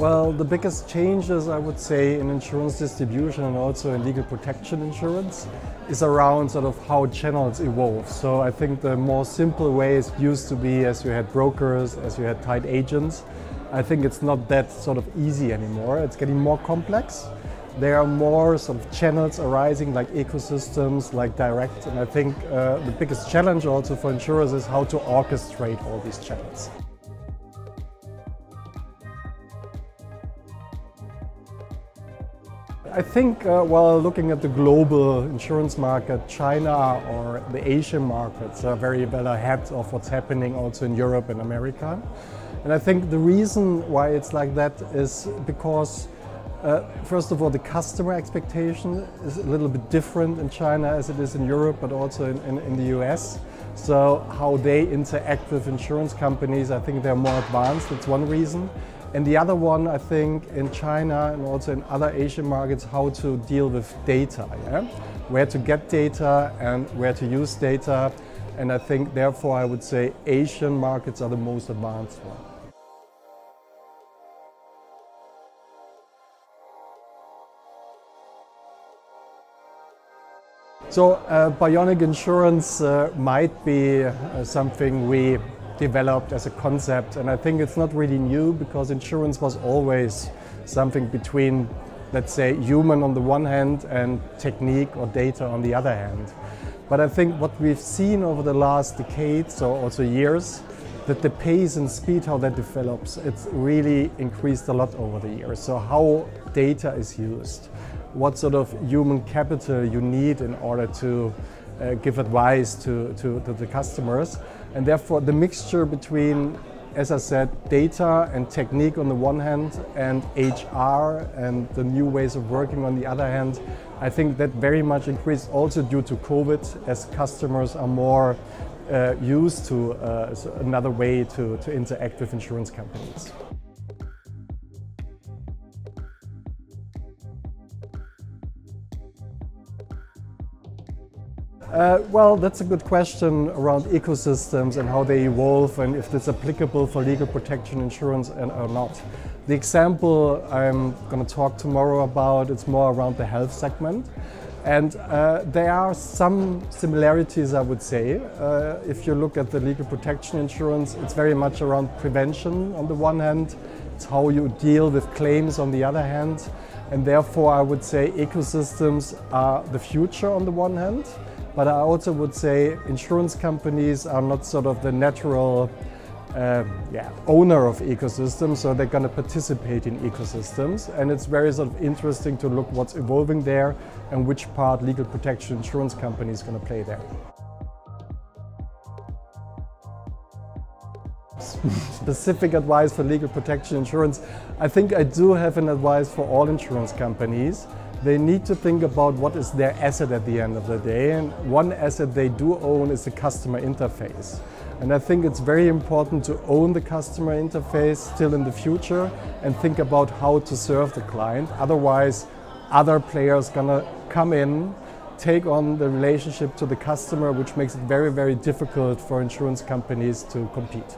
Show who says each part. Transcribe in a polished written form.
Speaker 1: Well, the biggest changes, I would say, in insurance distribution and also in legal protection insurance is around sort of how channels evolve. So I think the more simple ways used to be as you had brokers, as you had tied agents. I think it's not that sort of easy anymore. It's getting more complex. There are more sort of channels arising, like ecosystems, like direct. And I think the biggest challenge also for insurers is how to orchestrate all these channels. I think while looking at the global insurance market, China or the Asian markets are very well ahead of what's happening also in Europe and America. And I think the reason why it's like that is because first of all, the customer expectation is a little bit different in China as it is in Europe, but also in the US. So how they interact with insurance companies, I think they're more advanced. That's one reason. And the other one, I think, in China and also in other Asian markets, how to deal with data, yeah? Where to get data and where to use data. And I think, therefore, I would say Asian markets are the most advanced one. So bionic insurance might be something we developed as a concept, and I think it's not really new because insurance was always something between, let's say, human on the one hand and technique or data on the other hand. But I think what we've seen over the last decades or also years, that the pace and speed how that develops, it's really increased a lot over the years. So how data is used, what sort of human capital you need in order to give advice to the customers. And therefore the mixture between, as I said, data and technique on the one hand and HR and the new ways of working on the other hand, I think that very much increased also due to COVID, as customers are more used to another way to interact with insurance companies. Well, that's a good question around ecosystems and how they evolve and if it's applicable for legal protection insurance or not. The example I'm going to talk tomorrow about, it's more around the health segment. And there are some similarities, I would say. If you look at the legal protection insurance, it's very much around prevention on the one hand. It's how you deal with claims on the other hand. And therefore, I would say ecosystems are the future on the one hand. But I also would say insurance companies are not sort of the natural owner of ecosystems, so they're going to participate in ecosystems. And it's very sort of interesting to look what's evolving there and which part legal protection insurance company is going to play there. Specific advice for legal protection insurance, I think I do have an advice for all insurance companies. They need to think about what is their asset at the end of the day, and one asset they do own is the customer interface. And I think it's very important to own the customer interface still in the future and think about how to serve the client. Otherwise, other players are gonna come in, take on the relationship to the customer, which makes it very, very difficult for insurance companies to compete.